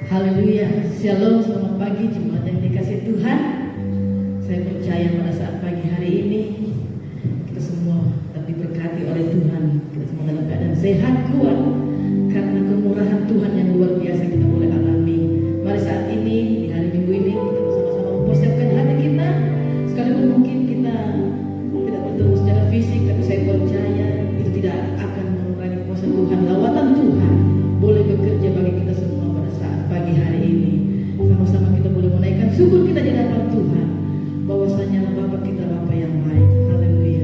Haleluya, shalom, selamat pagi jemaat yang dikasih Tuhan. Saya percaya pada saat pagi hari ini kita semua diberkati oleh Tuhan. Kita semua dalam keadaan sehat, kuat, karena kemurahan Tuhan yang luar biasa kita boleh alami. Mari saat ini, di hari Minggu ini, kita bersama-sama mempersiapkan hati kita. Sekalipun mungkin kita tidak bertemu secara fisik, tapi saya percaya itu tidak akan mengurangi kuasa Tuhan. Lawatan Tuhan boleh bekerja bagi kita semua pada saat pagi hari ini. Sama-sama kita boleh menaikkan syukur kita di hadapan Tuhan, bahwasanya Bapa kita Bapa yang baik. Haleluya.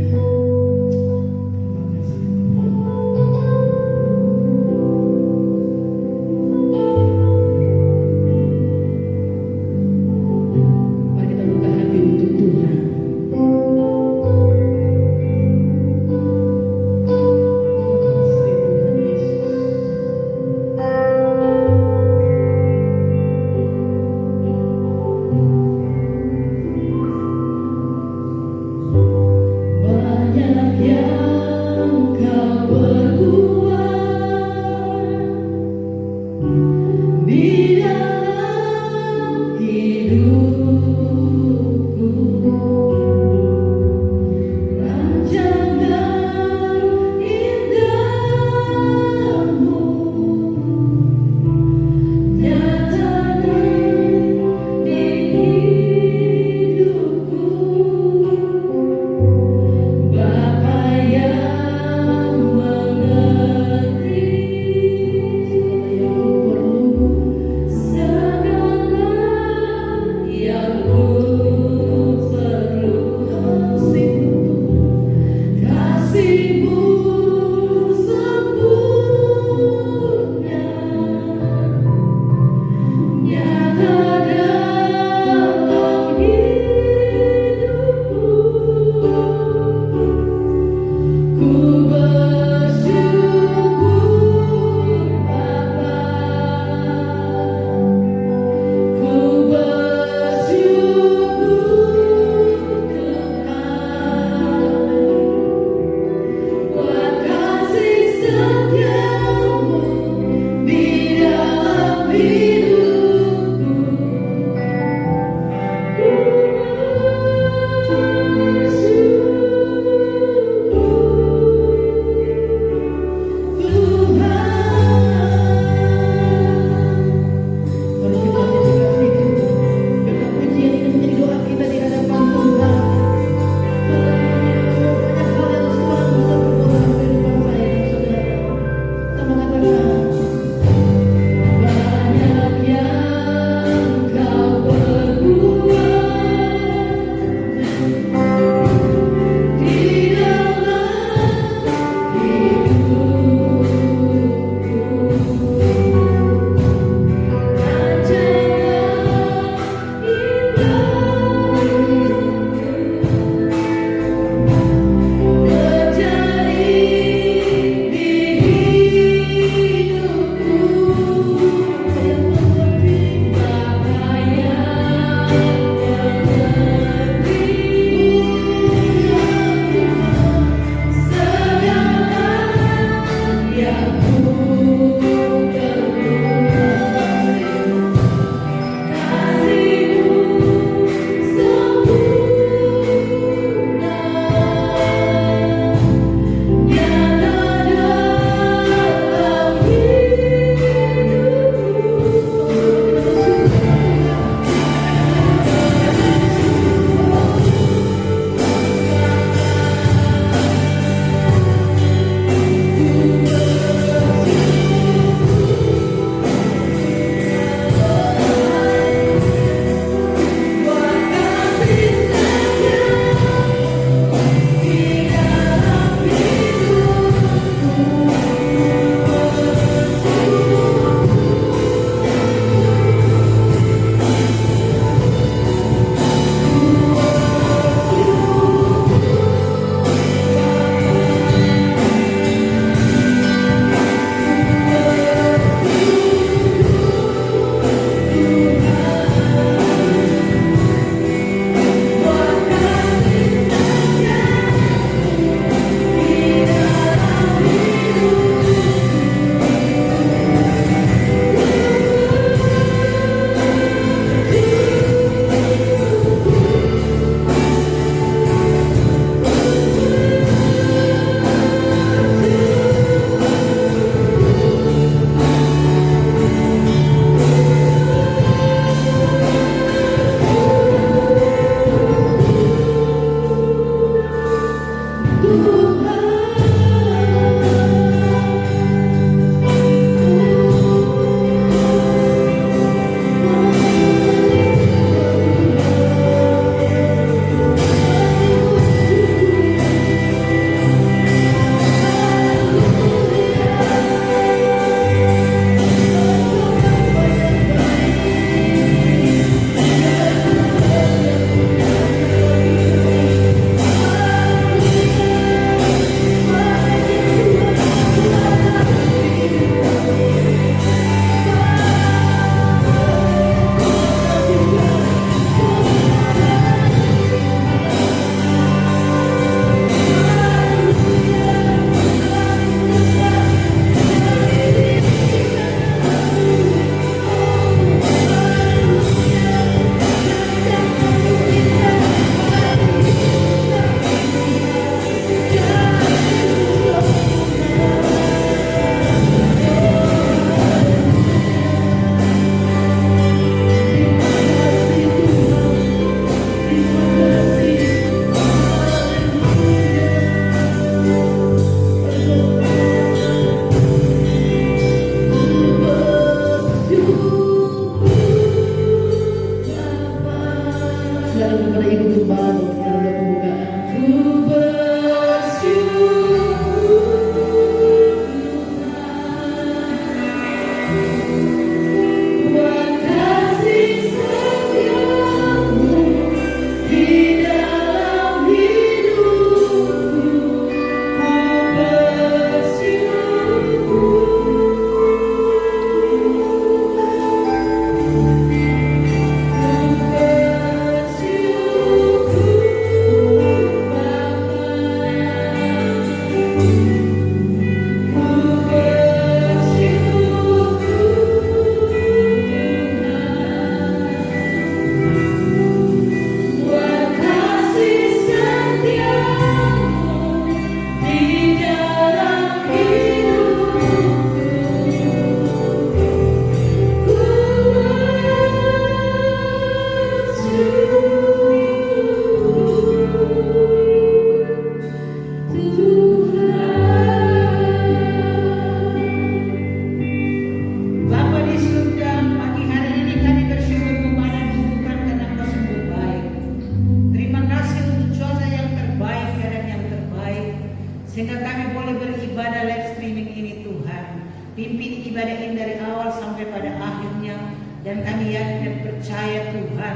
Pimpin ibadah ini dari awal sampai pada akhirnya. Dan kami yakin dan percaya Tuhan,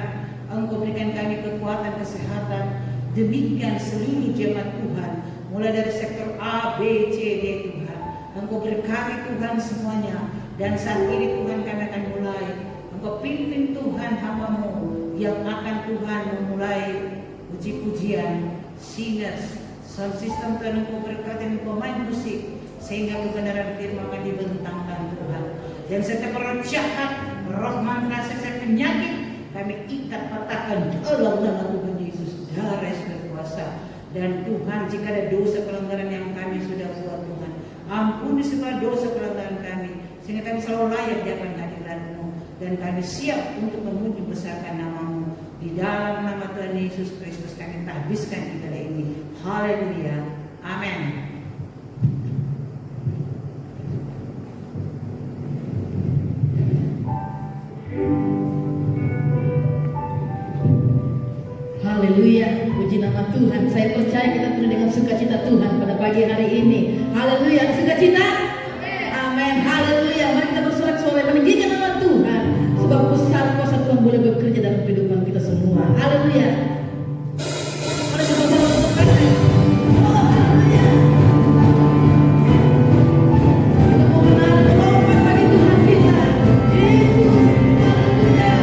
Engkau berikan kami kekuatan, kesehatan. Demikian seluruh jemaat Tuhan, mulai dari sektor A, B, C, D Tuhan. Engkau berkati Tuhan semuanya. Dan saat ini Tuhan kami akan mulai. Engkau pimpin Tuhan hamba-Mu yang akan Tuhan memulai puji-pujian, singers, sound system Tuhan. Engkau berkati pemain musik, sehingga kebenaran firman akan dibentangkan Tuhan. Dan setiap roh jahat, roh mantra, setiap penyakit, kami ikat patahkan dalam nama Tuhan Yesus, darah Yesus berkuasa. Dan Tuhan, jika ada dosa pelanggaran yang kami sudah buat Tuhan, ampuni segala dosa pelanggaran kami, sehingga kami selalu layak di hadapan hadirat-Mu. Dan kami siap untuk memuji besarkan nama-Mu. Di dalam nama Tuhan Yesus Kristus kami habiskan ibadah ini. Haleluya. Amin. Haleluya, puji nama Tuhan. Saya percaya kita penuh dengan sukacita Tuhan pada pagi hari ini. Haleluya, sukacita. Amin. Haleluya. Mari kita bersorak-sorai meninggikan nama Tuhan. Sebab besar kuasa Tuhan boleh bekerja dalam kehidupan kita semua. Haleluya. Mari kita bersorak-sorai. Oh, haleluya. Kita mau menang bagi Tuhan kita. Yesus. Haleluya.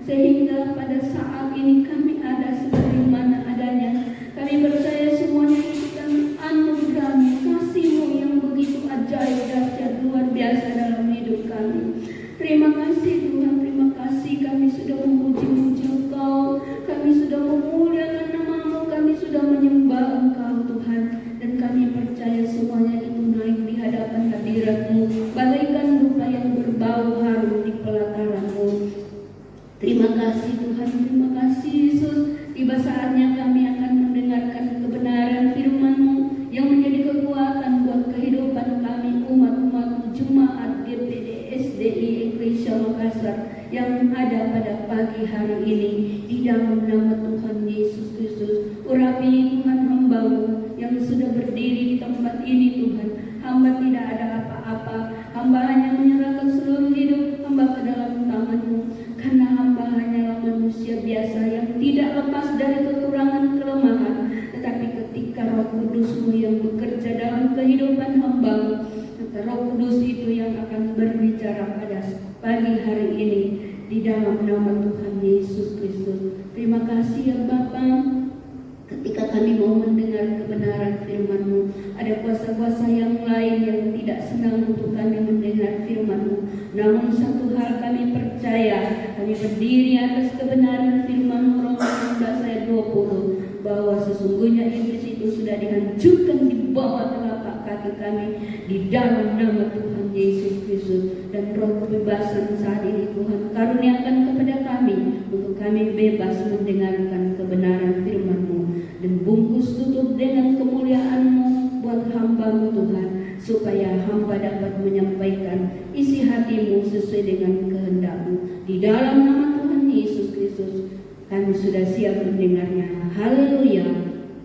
Sehingga pada saat ini kami ada sebagaimana adanya. Kami Saatnya kami akan mendengarkan kebenaran firman-Mu yang menjadi kekuatan buat kehidupan kami umat-umat jemaat GPD SDI Eklesia Makassar yang ada pada pagi hari ini. Di dalam nama Tuhan Yesus Kristus, urapi Tuhan hamba-Mu yang sudah berdiri di tempat ini. Tuhan, hamba tidak ada apa-apa, hamba hanya menyerahkan seluruh hidup hamba ke dalam tangan-Mu, karena hamba hanyalah manusia biasa yang tidak lepas dari kekurangan kelemahan. Tetapi ketika Roh Kudus-Mu yang bekerja dalam kehidupan hamba-Mu, maka Roh Kudus itu yang akan berbicara pada pagi hari ini. Di dalam nama Tuhan Yesus Kristus, terima kasih ya Bapa. Ketika kami mau mendengar kebenaran firman-Mu, ada kuasa-kuasa yang lain yang tidak senang untuk kami mendengar firman-Mu. Namun satu hal kami percaya, kami berdiri atas kebenaran firman-Mu, Roma 16 ayat 20, bahwa sesungguhnya iblis itu sudah dihancurkan di bawah telapak kaki kami di dalam nama Tuhan Yesus Kristus. Dan roh kebebasan saat ini Tuhan karuniakan kepada kami untuk kami bebas mendengarkan kebenaran firman-Mu, dan bungkus tutup dengan kemuliaan-Mu buat hamba-Mu Tuhan, supaya hamba dapat menyampaikan isi hati-Mu sesuai dengan kehendak-Mu. Di dalam nama Tuhan Yesus Kristus kami sudah siap mendengarnya. Haleluya,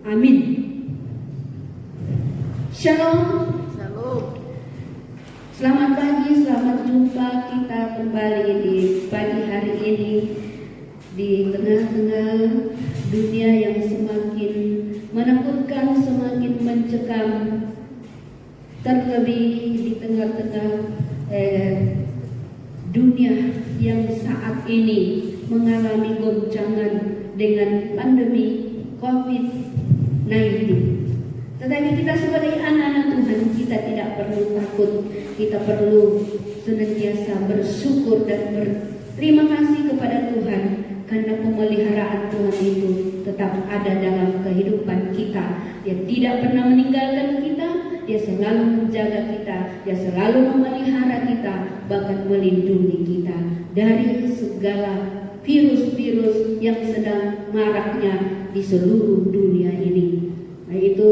amin. Shalom. Selamat pagi, selamat jumpa kita kembali di pagi hari ini di tengah-tengah dunia yang semakin menakutkan, semakin mencekam, terlebih di tengah-tengah dunia yang saat ini mengalami goncangan dengan pandemi COVID-19. Tetapi kita sebagai anak-anak Tuhan, kita tidak perlu takut. Kita perlu senantiasa bersyukur dan berterima kasih kepada Tuhan, karena pemeliharaan Tuhan itu tetap ada dalam kehidupan kita. Dia tidak pernah meninggalkan kita, Dia selalu menjaga kita, Dia selalu memelihara kita, bahkan melindungi kita dari segala virus-virus yang sedang maraknya di seluruh dunia ini. Nah itu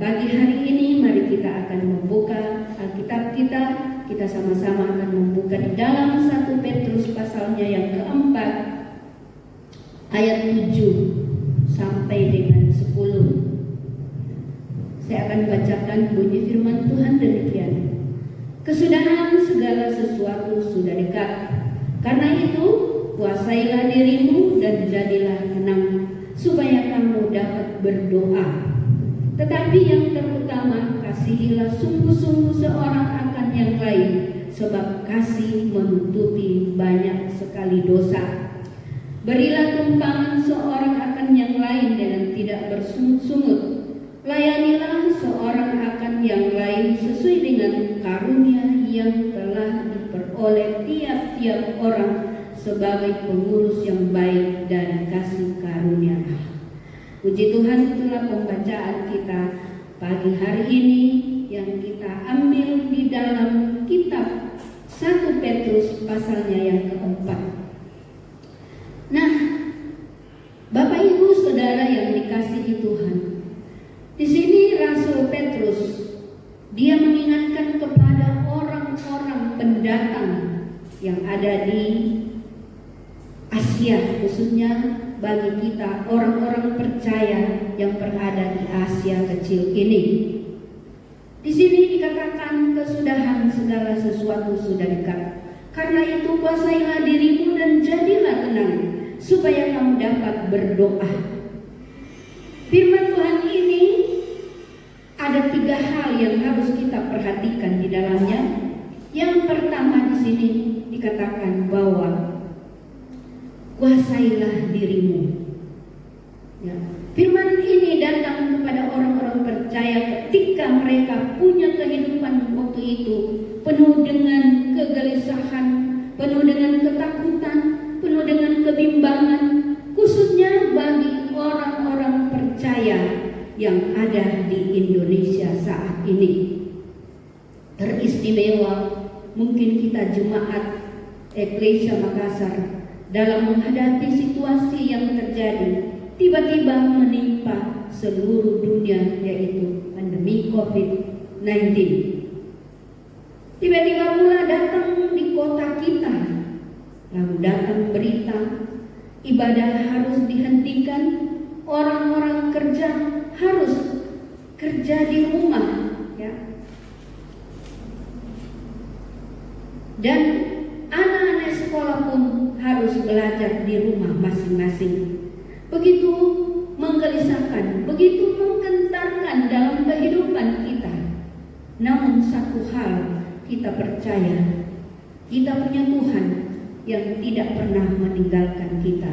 pagi hari ini mari kita akan membuka Alkitab kita. Kita sama-sama akan membuka di dalam 1 Petrus pasalnya yang keempat ayat 7 sampai dengan 10. Saya akan bacakan bunyi firman Tuhan demikian. Kesudahan segala sesuatu sudah dekat. Karena itu kuasailah dirimu dan jadilah tenang, supaya kamu dapat berdoa. Tetapi yang terutama, kasihilah sungguh-sungguh seorang akan yang lain, sebab kasih menutupi banyak sekali dosa. Berilah tumpangan seorang akan yang lain dengan tidak bersungut-sungut. Layanilah seorang akan yang lain sesuai dengan karunia yang telah diperoleh tiap-tiap orang sebagai pengurus yang baik dari kasih karunia Allah. Puji Tuhan, itulah pembacaan kita pagi hari ini yang kita ambil di dalam kitab 1 Petrus pasalnya yang keempat. Nah, Bapak Ibu Saudara yang dikasihi Tuhan, di sini Rasul Petrus dia mengingatkan kepada orang-orang pendatang yang ada di Asia, khususnya bagi kita orang-orang percaya yang berada di Asia kecil ini. Di sini dikatakan kesudahan segala sesuatu sudah dekat. Karena itu kuasailah dirimu dan jadilah tenang, supaya kamu dapat berdoa. Firman Tuhan ini ada 3 hal yang harus kita perhatikan di dalamnya. Yang pertama di sini dikatakan bahwa kuasailah dirimu. Ya. Firman ini datang kepada orang-orang percaya ketika mereka punya kehidupan waktu itu penuh dengan kegelisahan, penuh dengan ketakutan, penuh dengan kebimbangan, khususnya bagi orang-orang percaya yang ada di Indonesia saat ini. Teristimewa mungkin kita jemaat Eklesia Makassar dalam menghadapi situasi yang terjadi, tiba-tiba menimpa seluruh dunia, yaitu pandemi COVID-19. Tiba-tiba pula datang di kota kita, lalu datang berita ibadah harus dihentikan, orang-orang kerja harus kerja di rumah, ya. Dan anak-anak sekolah pun harus belajar di rumah masing-masing. Begitu menggelisahkan, begitu menggentarkan dalam kehidupan kita. Namun satu hal kita percaya, kita punya Tuhan yang tidak pernah meninggalkan kita.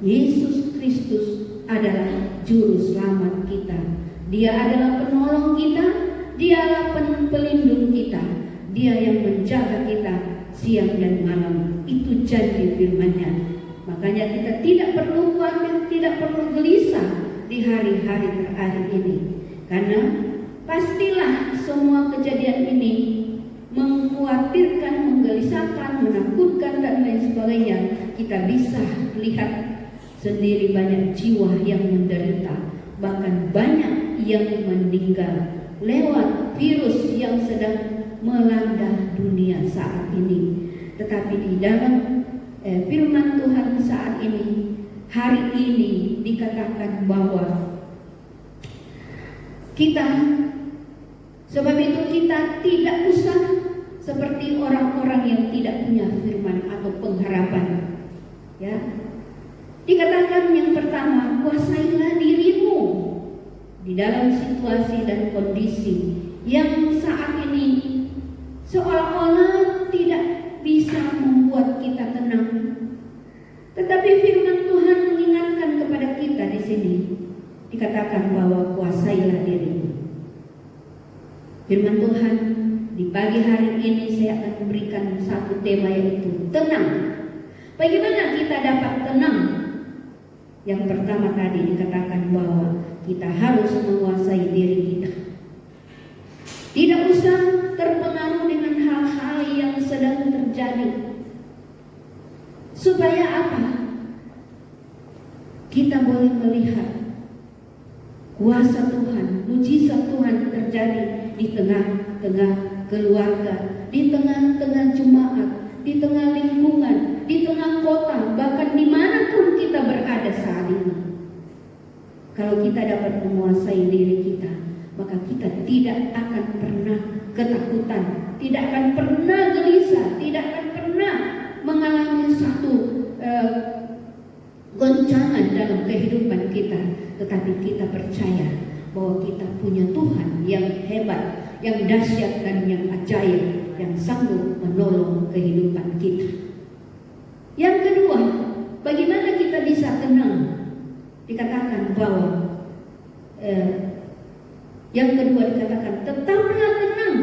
Yesus Kristus adalah juru selamat kita. Dia adalah penolong kita, dialah pelindung kita. Dia yang menjaga kita siang dan malam. Itu janji firman-Nya. Makanya kita tidak perlu khawatir, tidak perlu gelisah di hari-hari terakhir ini. Karena pastilah semua kejadian ini mengkhawatirkan, menggelisahkan, menakutkan dan lain sebagainya. Kita bisa lihat sendiri banyak jiwa yang menderita, bahkan banyak yang meninggal lewat virus yang sedang melanda dunia saat ini. Tetapi di dalam firman Tuhan saat ini, hari ini dikatakan bahwa kita, sebab itu kita tidak usah seperti orang-orang yang tidak punya firman atau pengharapan, ya. Dikatakan yang pertama, kuasailah dirimu di dalam situasi dan kondisi yang saat ini seolah-olah tidak bisa membuat kita tenang. Tetapi firman Tuhan mengingatkan kepada kita di sini, dikatakan bahwa kuasailah dirimu. Firman Tuhan di pagi hari ini saya akan memberikan satu tema, yaitu tenang. Bagaimana kita dapat tenang? Yang pertama tadi dikatakan bahwa kita harus menguasai diri kita. Tidak usah terpengaruh dengan hal-hal yang sedang terjadi. Supaya apa? Kita boleh melihat kuasa Tuhan, mujizat Tuhan terjadi di tengah-tengah keluarga, di tengah-tengah jemaat, di tengah lingkungan, di tengah kota, bahkan dimanapun kita berada saat ini. Kalau kita dapat menguasai diri kita, maka kita tidak akan pernah ketakutan, tidak akan pernah gelisah, tidak akan pernah mengalami satu goncangan dalam kehidupan kita. Tetapi kita percaya bahwa kita punya Tuhan yang hebat, yang dahsyat dan yang ajaib, yang sanggup menolong kehidupan kita. Yang kedua, bagaimana kita bisa tenang? Dikatakan bahwa yang kedua dikatakan tetaplah tenang.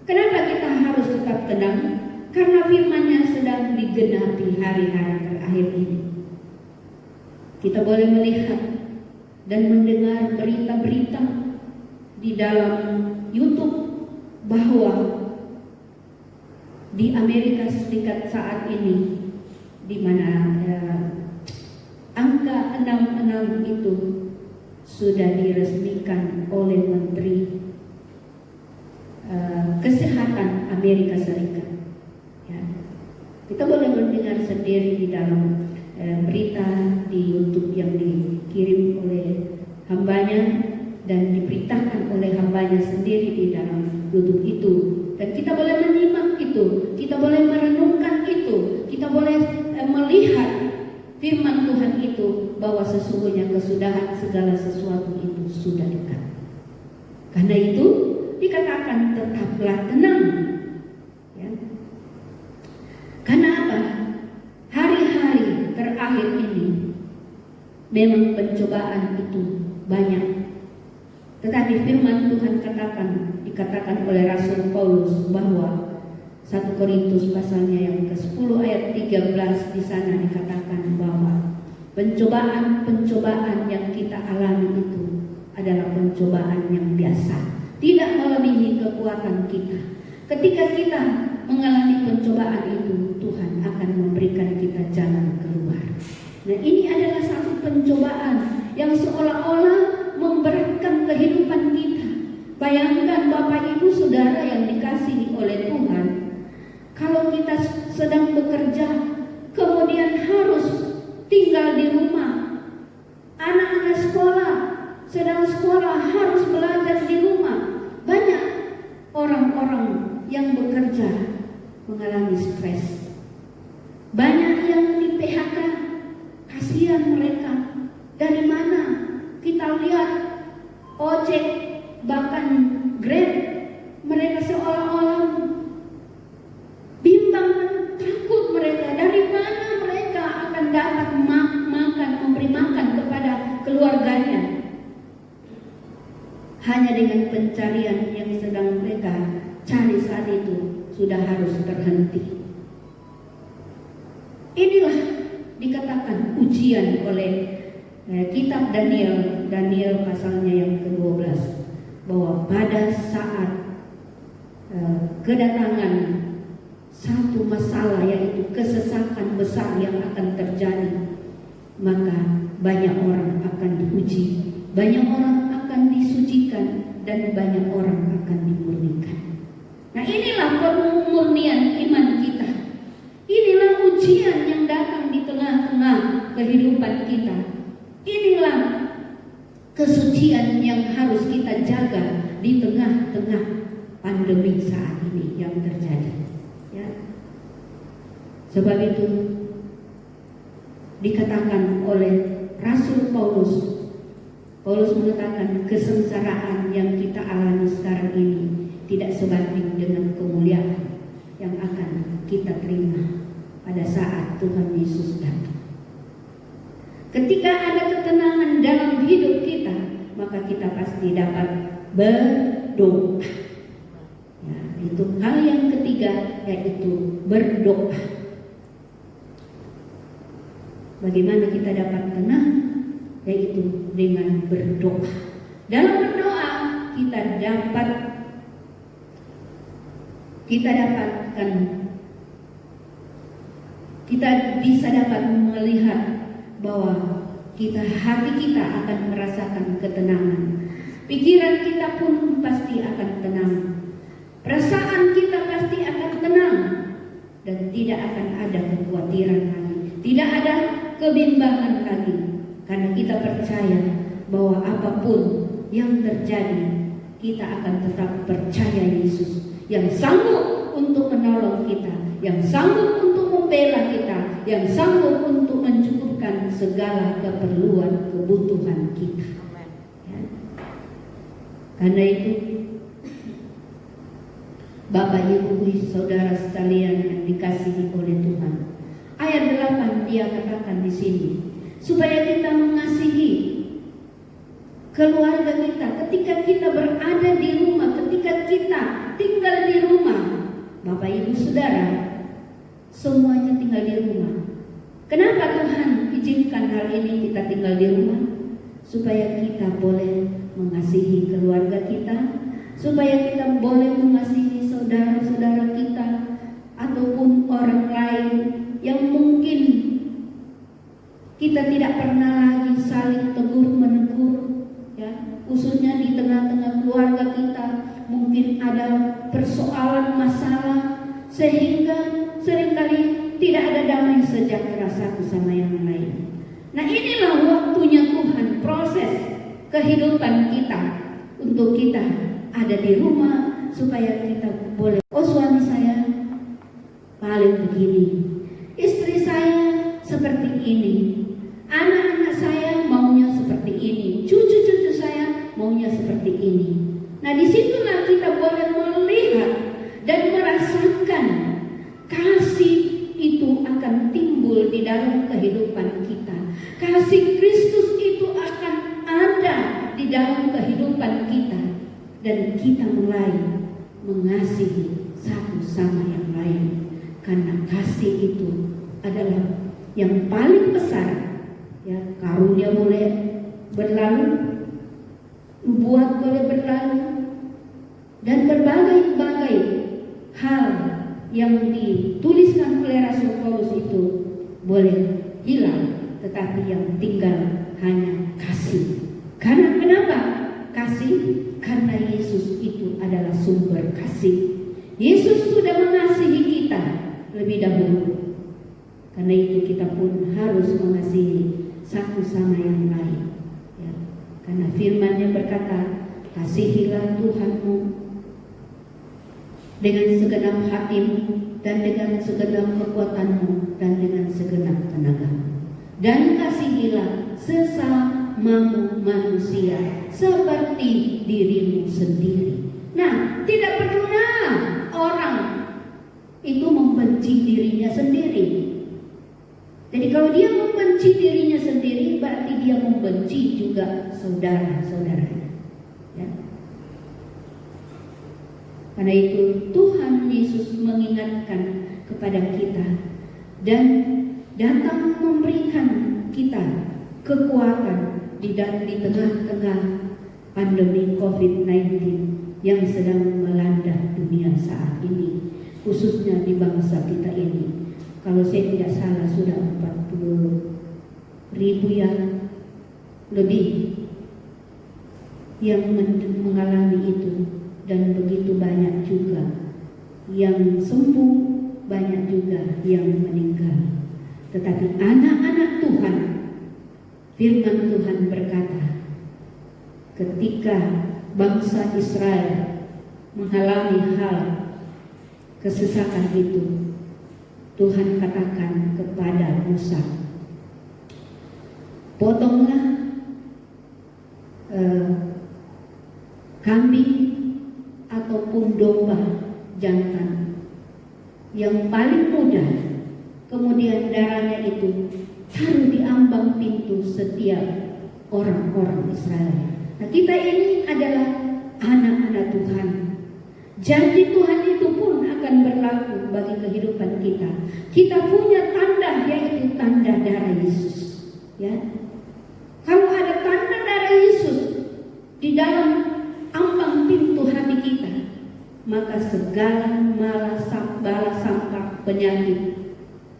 Kenapa kita harus tetap tenang? Karena firman-Nya sedang digenapi hari-hari terakhir ini. Kita boleh melihat dan mendengar berita-berita di dalam YouTube bahwa di Amerika Serikat saat ini, di mana angka 66 itu sudah diresmikan oleh Menteri Kesehatan Amerika Serikat. Ya. Kita boleh mendengar sendiri di dalam berita di YouTube yang dikirim oleh hambanya dan diberitakan oleh hambanya sendiri di dalam YouTube itu. Dan kita boleh menyimak itu, kita boleh merenungkan itu, kita boleh melihat firman Tuhan itu bahwa sesungguhnya kesudahan segala sesuatu itu sudah dekat. Karena itu dikatakan tetaplah tenang. Ya. Karena apa? Hari-hari terakhir ini memang pencobaan itu banyak. Tetapi firman Tuhan dikatakan oleh Rasul Paulus bahwa 1 Korintus pasalnya yang ke-10 ayat 13 di sana dikatakan bahwa pencobaan-pencobaan yang kita alami itu adalah pencobaan yang biasa, tidak melebihi kekuatan kita. Ketika kita mengalami pencobaan itu, Tuhan akan memberikan kita jalan keluar. Nah, ini adalah satu pencobaan yang seolah-olah memberatkan kehidupan kita. Bayangkan Bapak Ibu Saudara yang dikasihi oleh Tuhan, kalau kita sedang bekerja, kemudian harus tinggal di rumah. Anak-anak sekolah, sedang sekolah harus belajar di rumah. Banyak orang-orang yang bekerja mengalami stres. Banyak yang di PHK, kasihan mereka. Dari mana? Kita lihat ojek, bahkan Grab, mereka seolah-olah bimbang dan takut mereka. Dari mana mereka akan dapat makan, memberi makan kepada keluarganya? Hanya dengan pencarian yang sedang mereka cari saat itu sudah harus terhenti. Inilah dikatakan ujian oleh kitab Daniel pasalnya yang ke-12, bahwa pada saat kedatangan satu masalah, yaitu kesesakan besar yang akan terjadi, maka banyak orang akan diuji, banyak orang akan disucikan, dan banyak orang akan dimurnikan. Nah, inilah pemurnian iman kita. Inilah ujian yang datang di tengah-tengah kehidupan kita. Inilah kesucian yang harus kita jaga di tengah-tengah pandemi saat ini yang terjadi. Ya. Sebab itu dikatakan oleh Rasul Paulus mengatakan kesengsaraan yang kita alami sekarang ini tidak sebanding dengan kemuliaan yang akan kita terima pada saat Tuhan Yesus datang. Ketika ada ketenangan dalam hidup kita, maka kita pasti dapat berdoa. Ya, itu hal yang ketiga, yaitu berdoa. Bagaimana kita dapat tenang? Yaitu dengan berdoa. Dalam berdoa kita bisa dapat melihat bahwa hati kita akan merasakan ketenangan. Pikiran kita pun pasti akan tenang. Perasaan kita pasti akan tenang. Dan tidak akan ada kekhawatiran lagi. Tidak ada kebimbangan lagi. Karena kita percaya bahwa apapun yang terjadi, kita akan tetap percaya Yesus yang sanggup untuk menolong kita, yang sanggup untuk membela kita, yang sanggup untuk mencukupkan segala keperluan kebutuhan kita. Ya. Karena itu, Bapak Ibu Saudara sekalian yang dikasihi oleh Tuhan, ayat 8 dia katakan di sini, supaya kita mengasihi keluarga kita ketika kita berada di rumah, ketika kita tinggal di rumah. Bapak Ibu Saudara, semuanya tinggal di rumah. Kenapa Tuhan izinkan hal ini kita tinggal di rumah? Supaya kita boleh mengasihi keluarga kita, supaya kita boleh mengasihi saudara-saudara kita, ataupun orang lain yang mungkin kita tidak pernah lagi saling tegur menegur, ya, khususnya di tengah-tengah keluarga kita mungkin ada persoalan masalah sehingga seringkali tidak ada damai sejahtera satu sama yang lain. Nah, inilah waktunya Tuhan proses kehidupan kita untuk kita ada di rumah supaya kita boleh, oh suami saya paling begini, istri saya seperti ini, anak-anak saya maunya seperti ini, cucu-cucu saya maunya seperti ini. Nah, disitulah kita boleh melihat dan merasakan kasih itu akan timbul di dalam kehidupan kita. Kasih Kristus itu akan ada di dalam kehidupan kita, dan kita mulai mengasihi satu sama yang lain. Karena kasih itu adalah yang paling besar. Ya, karunia boleh berlalu, nubuat boleh berlalu, dan berbagai-bagai hal yang dituliskan oleh Rasul Paulus itu boleh hilang, tetapi yang tinggal hanya kasih. Karena kenapa? Kasih, karena Yesus itu adalah sumber kasih. Yesus sudah mengasihi kita lebih dahulu. Karena itu kita pun harus mengasihi satu sama yang lain. Ya. Karena firman-Nya berkata, kasihilah Tuhanmu dengan segenap hatimu dan dengan segenap kekuatanmu dan dengan segenap tenagamu. Dan kasihilah sesamamu manusia seperti dirimu sendiri. Nah, tidak pernah orang itu membenci dirinya sendiri. Jadi kalau dia membenci dirinya sendiri, berarti dia membenci juga saudara-saudaranya. Ya. Karena itu Tuhan Yesus mengingatkan kepada kita dan datang memberikan kita kekuatan di tengah-tengah pandemi COVID-19 yang sedang melanda dunia saat ini, khususnya di bangsa kita ini. Kalau saya tidak salah sudah 40.000 yang lebih yang mengalami itu, dan begitu banyak juga yang sembuh, banyak juga yang meninggal. Tetapi anak-anak Tuhan, firman Tuhan berkata, ketika bangsa Israel mengalami hal kesesakan itu, Tuhan katakan kepada Musa, potonglah kambing ataupun domba jantan yang paling muda, kemudian darahnya itu taruh di ambang pintu setiap orang-orang Israel. Nah, kita ini adalah anak-anak Tuhan. Janji Tuhan itu pun akan berlaku bagi kehidupan kita. Kita punya tanda, yaitu tanda darah Yesus. Ya, kalau ada tanda darah Yesus di dalam ambang pintu hati kita, maka segala malapetaka, penyakit,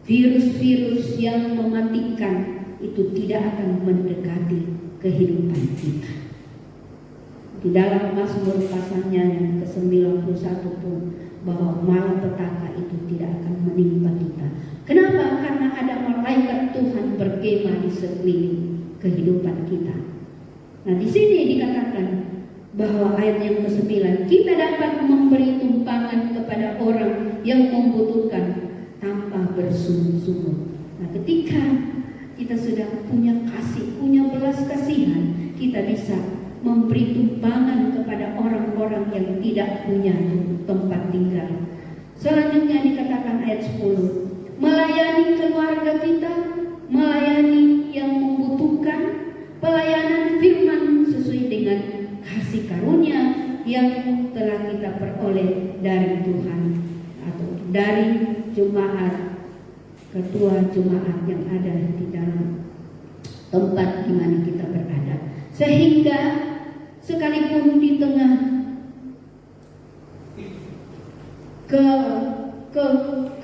virus-virus yang mematikan itu tidak akan mendekati kehidupan kita. Di dalam Mazmur pasalnya yang ke-91 pun, bahwa malapetaka itu tidak akan menimpa kita. Kenapa? Karena ada malaikat Tuhan berkemah di sekeliling kehidupan kita. Nah, di sini dikatakan bahwa ayat yang ke-9, kita dapat memberi tumpangan kepada orang yang membutuhkan tanpa bersungguh-sungguh. Nah, ketika kita sudah punya kasih, punya belas kasihan, kita bisa memberi tumpangan kepada orang-orang yang tidak punya tempat tinggal. Selanjutnya dikatakan ayat 10, melayani keluarga kita, melayani yang membutuhkan, pelayanan firman sesuai dengan kasih karunia yang telah kita peroleh dari Tuhan atau dari jemaat, ketua jemaat yang ada di dalam tempat di mana kita berada. Sehingga sekalipun di tengah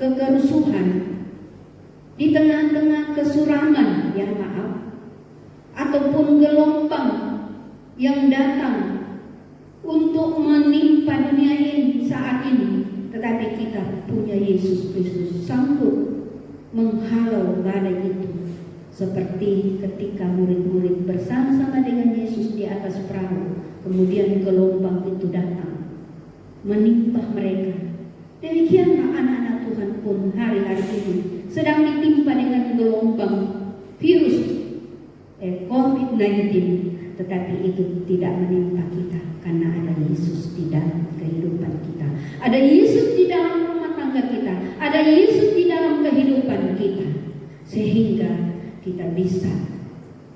kerusuhan, di tengah-tengah kesuraman, ya maaf, ataupun gelombang yang datang untuk menimpa dunia ini saat ini, tetapi kita punya Yesus Kristus sanggup menghalau badai itu. Seperti ketika murid-murid bersama-sama dengan Yesus di atas perahu, kemudian gelombang itu datang menimpa mereka. Demikianlah anak-anak Tuhan pun hari-hari ini sedang ditimpa dengan gelombang virus COVID-19, tetapi itu tidak menimpa kita karena ada Yesus di dalam kehidupan kita. Ada Yesus di dalam rumah tangga kita, ada Yesus di dalam kehidupan kita, sehingga kita bisa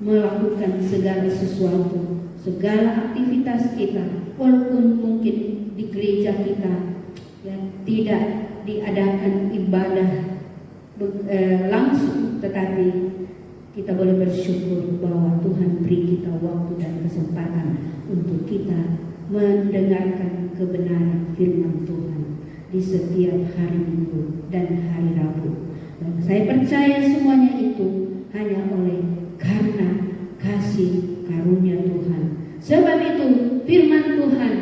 melakukan segala sesuatu, segala aktivitas kita, walaupun mungkin di gereja kita ya, tidak diadakan ibadah langsung, tetapi kita boleh bersyukur bahwa Tuhan beri kita waktu dan kesempatan untuk kita mendengarkan kebenaran firman Tuhan di setiap hari Minggu dan hari Rabu. Dan saya percaya semuanya itu hanya oleh Sebab itu firman Tuhan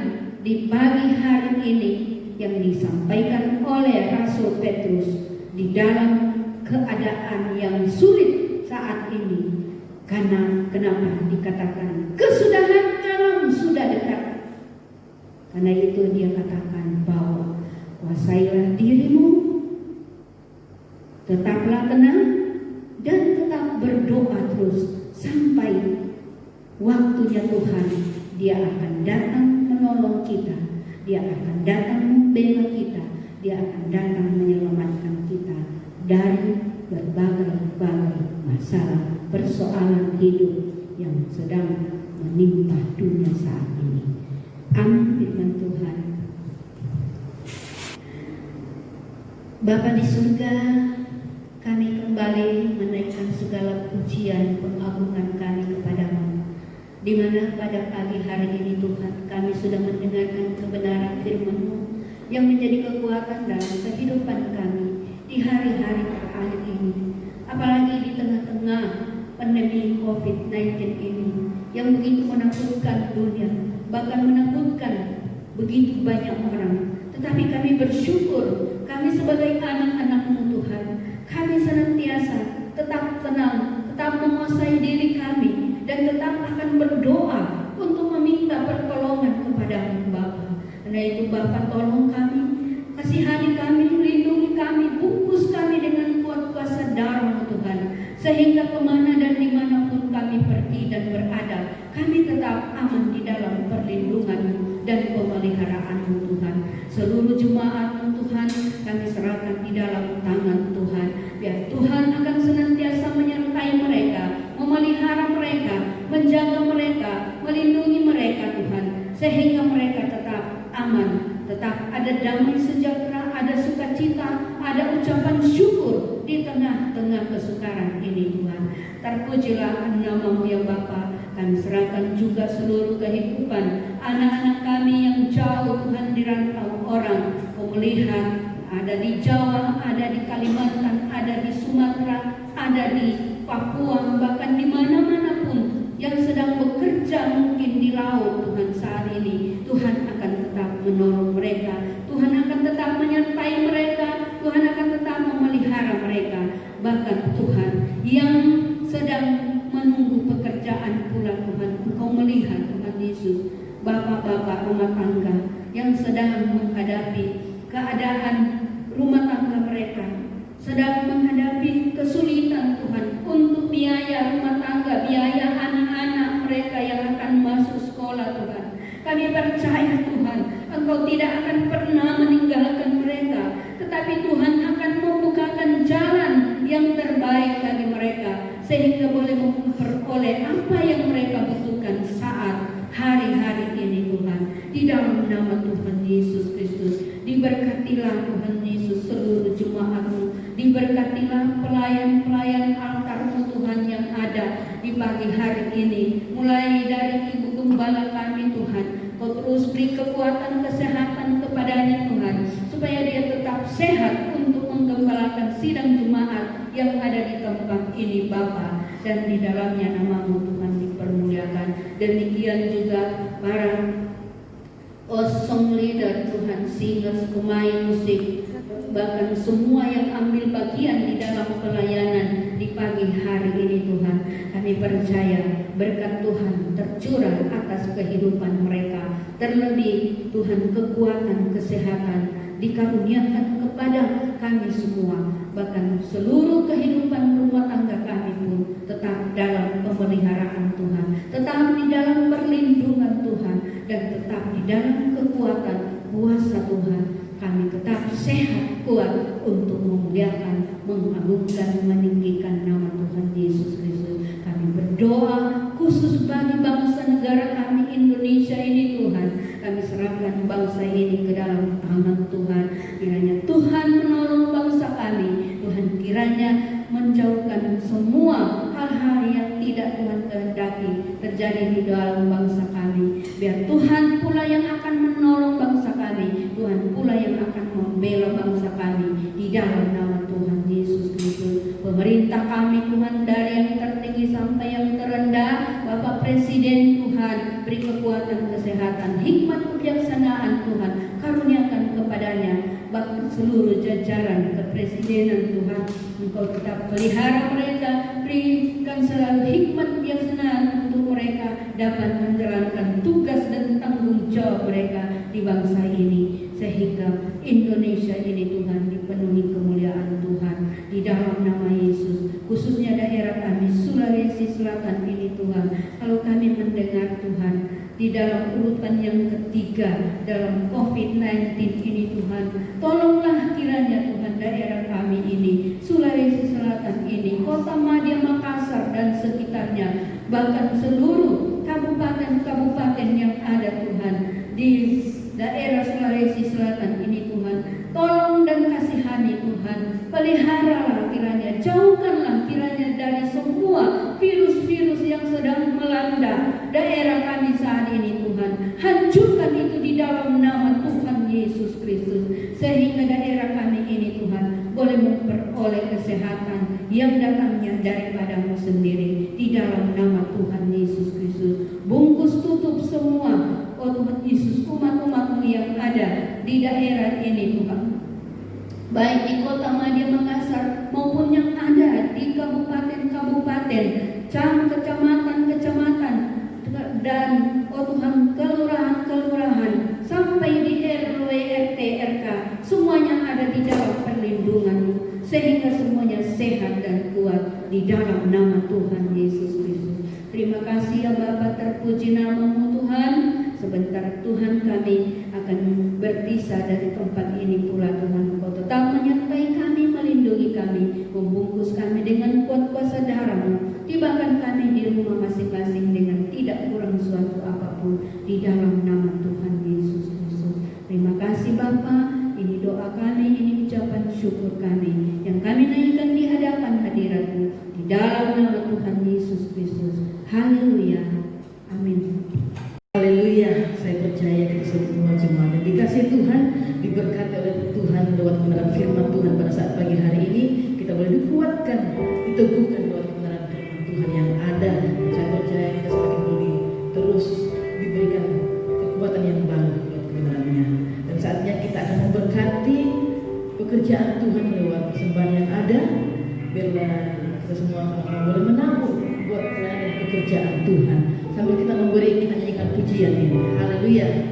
di pagi hari ini yang disampaikan oleh Rasul Petrus di dalam keadaan yang sulit saat ini. Karena kenapa dikatakan kesudahan alam sudah dekat? Karena itu dia katakan bahwa kuasailah dirimu, tetaplah tenang, dan tetap berdoa terus sampai waktunya Tuhan. Dia akan datang menolong kita, dia akan datang membela kita, dia akan datang menyelamatkan kita dari berbagai masalah persoalan hidup yang sedang menimpa dunia saat ini. Amin firman Tuhan. Bapa di surga, kami kembali menaikkan segala pujian pengagungan kami kepadamu, di mana pada pagi hari ini Tuhan kami sudah mendengarkan kebenaran firman-Mu yang menjadi kekuatan dalam kehidupan kami di hari-hari terakhir ini, apalagi di tengah-tengah pandemi COVID-19 ini yang begitu menakutkan dunia, bahkan menakutkan begitu banyak orang. Tetapi kami bersyukur, kami sebagai anak-anak-Mu Tuhan, kami senantiasa tetap tenang, tetap menguasai diri kami, dan tetap akan berdoa untuk meminta pertolongan kepada-Mu Bapa. Karena itu Bapa, tolong kami, kasihani kami, lindungi kami, bungkus kami dengan kuat kuasa darah-Mu Tuhan, sehingga kemana dan dimanapun kami pergi dan berada, kami tetap aman di dalam perlindungan-Mu dan pemeliharaan-Mu Tuhan. Seluruh jemaat-Mu Tuhan kami serahkan di dalam tangan Tuhan. Biar Tuhan akan senantiasa menyertai mereka, memelihara mereka, menjaga mereka, melindungi mereka Tuhan, sehingga mereka tetap aman, tetap ada damai sejahtera, ada sukacita, ada ucapan syukur di tengah-tengah kesukaran ini Tuhan. Terpujilah nama-Mu ya Bapa. Kami serahkan juga seluruh kehidupan anak-anak kami yang jauh Tuhan di rantau orang, pemulihan, ada di Jawa, ada di Kalimantan, ada di Sumatera, ada di Papua, bahkan di mana-mana pun yang sedang bekerja mungkin di laut Tuhan saat ini. Tuhan akan tetap menolong mereka, Tuhan akan tetap menyertai mereka, Tuhan akan tetap memelihara mereka. Bahkan Tuhan yang sedang menunggu pekerjaan pula Tuhan, Engkau melihat Tuhan Yesus, bapak-bapak rumah tangga yang sedang menghadapi keadaan rumah tangga mereka, sedang menghadapi kesulitan Tuhan untuk biaya rumah tangga, biaya anak-anak mereka yang akan masuk sekolah Tuhan. Kami percaya Tuhan, Engkau tidak akan pernah meninggalkan mereka, tetapi Tuhan akan membukakan jalan yang terbaik bagi mereka, sehingga boleh memperoleh apa yang mereka butuhkan saat hari-hari ini Tuhan. Di dalam nama Tuhan Yesus Kristus, diberkatilah Tuhan Yesus seluruh jemaat-Mu, diberkatilah pelayan-pelayan altar-Mu Tuhan yang ada di pagi hari ini, mulai dari Ibu Gembala kami Tuhan. Kau terus beri kekuatan kesehatan kepadanya Tuhan, supaya dia tetap sehat untuk menggembalakan sidang jemaat yang ada di tempat ini Bapa, dan di dalamnya nama-Mu Tuhan dipermuliakan. Demikian juga para song leader Tuhan, singers, pemain musik, bahkan semua yang ambil bagian di dalam pelayanan di pagi hari ini Tuhan. Kami percaya berkat Tuhan tercurah atas kehidupan mereka. Terlebih Tuhan, kekuatan kesehatan dikaruniakan kepada kami semua. Bahkan seluruh kehidupan rumah tangga kami pun tetap dalam pemeliharaan Tuhan, tetap di dalam perlindungan Tuhan, dan tetap di dalam kekuatan kuasa Tuhan. Kami tetap sehat, kuat untuk memuliakan, mengagungkan, meninggikan nama Tuhan Yesus Kristus. Kami berdoa khusus bagi bangsa negara kami Indonesia ini Tuhan. Kami serahkan bangsa ini ke dalam tangan Tuhan. Kiranya Tuhan menolong bangsa kami. Tuhan kiranya menjauhkan semua hal-hal yang tidak Tuhan kehendaki terjadi di dalam bangsa kami. Biar Tuhan pula yang akan menolong bangsa kami, Tuhan pula yang akan membela bangsa kami di dalam nama Tuhan Yesus Kristus. Pemerintah kami Tuhan, dari yang tertinggi sampai yang terendah, Bapak Presiden Tuhan, Tuhan, beri kekuatan, kesehatan, hikmat, kebijaksanaan Tuhan, karuniakan kepadanya, bahkan seluruh jajaran kepresidenan Tuhan, Engkau tetap pelihara mereka, berikan selalu hikmat, kebijaksanaan untuk mereka dapat menjalankan tugas dan tanggung jawab mereka di bangsa ini, sehingga Indonesia ini Tuhan dipenuhi kemuliaan Tuhan di dalam nama Yesus, khususnya daerah kami Sulawesi Selatan ini Tuhan. Kalau kami mendengar Tuhan di dalam urutan yang ketiga dalam COVID-19 ini Tuhan, tolonglah kiranya Tuhan daerah kami ini Sulawesi Selatan ini, Kota Madya, Makassar dan sekitarnya, bahkan seluruh kabupaten-kabupaten yang ada Tuhan di daerah Sulawesi Selatan ini Tuhan, tolong dan kasihani Tuhan, peliharalah kiranya, jauhkanlah kiranya dari semua virus-virus yang sedang melanda daerah kami saat ini Tuhan, hancurkan itu di dalam nama Tuhan Yesus Kristus, sehingga daerah kami ini Tuhan boleh memperoleh kesehatan yang datangnya daripadamu sendiri di dalam nama Tuhan Yesus Kristus. Bungkus tutup semua, oh Tuhan Yesus, umat-umat-Mu yang ada di daerah ini Tuhan, baik di Kota Madya, Makassar maupun yang ada di kabupaten-kabupaten, kecamatan-kecamatan, dan oh Tuhan kelurahan-kelurahan sampai di RW, RT, RK, semuanya ada di dalam perlindungan-Mu, sehingga semuanya sehat dan kuat di dalam nama Tuhan Yesus Kristus. Terima kasih ya Bapa, terpuji nama-Mu Tuhan. Sebentar Tuhan kami akan berpisah dari tempat ini pula Tuhan, Engkau tetap menyertai kami, melindungi kami, membungkus kami dengan kuat kuasa darah-Mu, tibakan kami di rumah masing-masing dengan tidak kurang suatu apapun di dalam nama Tuhan Yesus Kristus. Terima kasih Bapa, ini doa kami, ini ucapan syukur kami yang kami naikkan di hadapan hadirat-Mu di dalam nama Tuhan Yesus Kristus. Haleluya, amin. Haleluya, saya percaya kita semua jemaat yang dikasih Tuhan, diberkati oleh Tuhan lewat kebenaran firman Tuhan pada saat pagi hari ini, kita boleh dikuatkan, diteguhkan lewat kebenaran firman Tuhan yang ada. Saya percaya kita semakin boleh terus diberikan kekuatan yang baru lewat kebenarannya. Dan saatnya kita akan memberkati pekerjaan Tuhan lewat persembahan yang ada. Biarlah kita semua boleh menabur buat pelayanan pekerjaan Tuhan. Sambil kita nyanyikan pujian ini. Haleluya.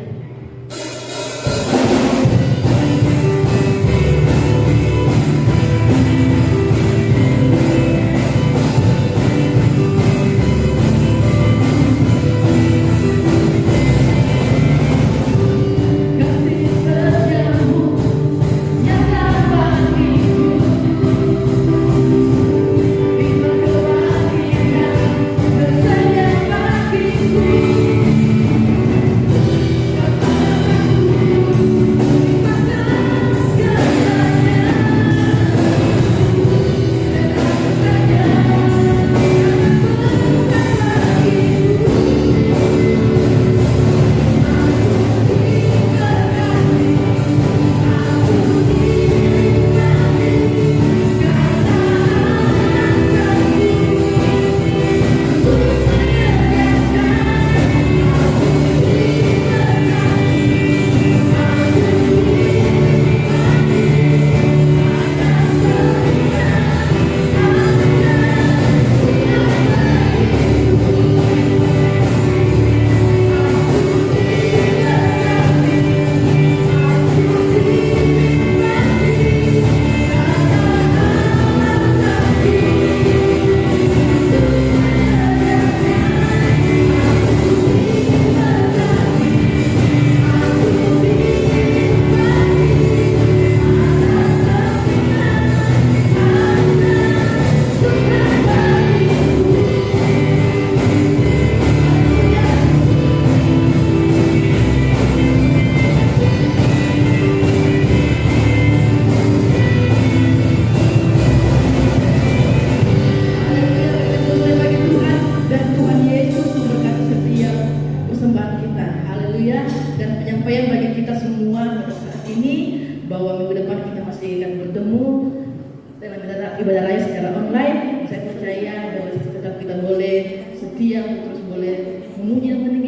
ibadah lain secara online. Saya percaya bahwa tetap kita boleh setia, terus boleh memuji dan meninggi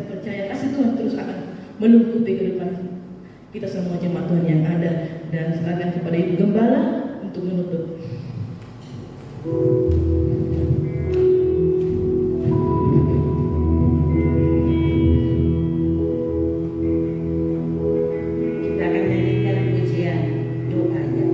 saya percaya kasih Tuhan terus akan melingkupi kehidupan kita semua jemaat Tuhan yang ada, dan serahkan kepada Ibu Gembala untuk menutup. Kita akan nyanyikan pujian doanya.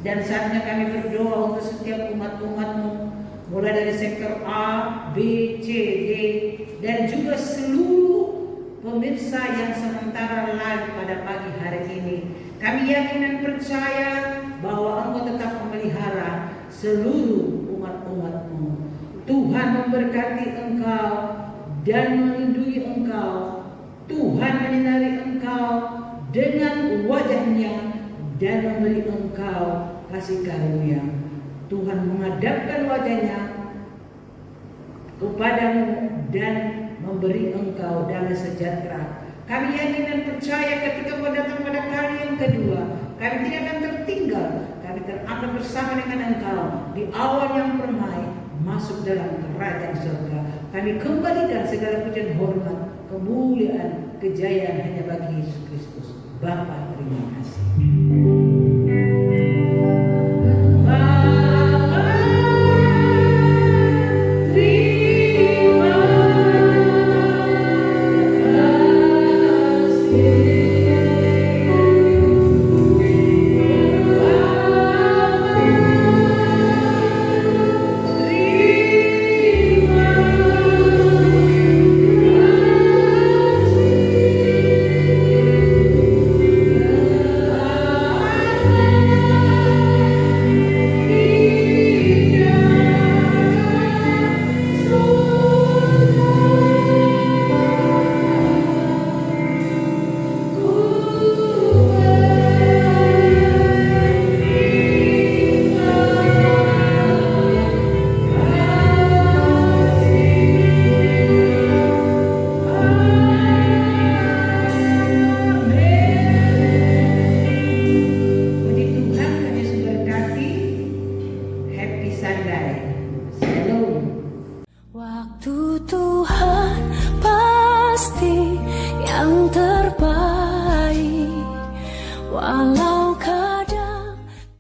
Dan saatnya kami berdoa untuk setiap umat-umat-Mu, mulai dari sektor A, B, C, D, dan juga seluruh pemirsa yang sementara live pada pagi hari ini. Kami yakin dan percaya bahwa Engkau tetap memelihara seluruh umat-umat-Mu. Tuhan memberkati Engkau dan melindungi Engkau. Tuhan menyinari Engkau dengan wajah-Nya dan memberi Engkau kasih karunia. Tuhan menghadapkan wajah-Nya kepadamu dan memberi engkau damai sejahtera. Kami yakin dan percaya ketika Engkau datang pada kali yang kedua, kami tidak akan tertinggal. Kami akan bersama dengan Engkau di awan yang permai masuk dalam kerajaan surga. Kami kembalikan segala pujian, hormat, kemuliaan, kejayaan hanya bagi Yesus Kristus. Bapa, terima kasih. Waktu Tuhan pasti yang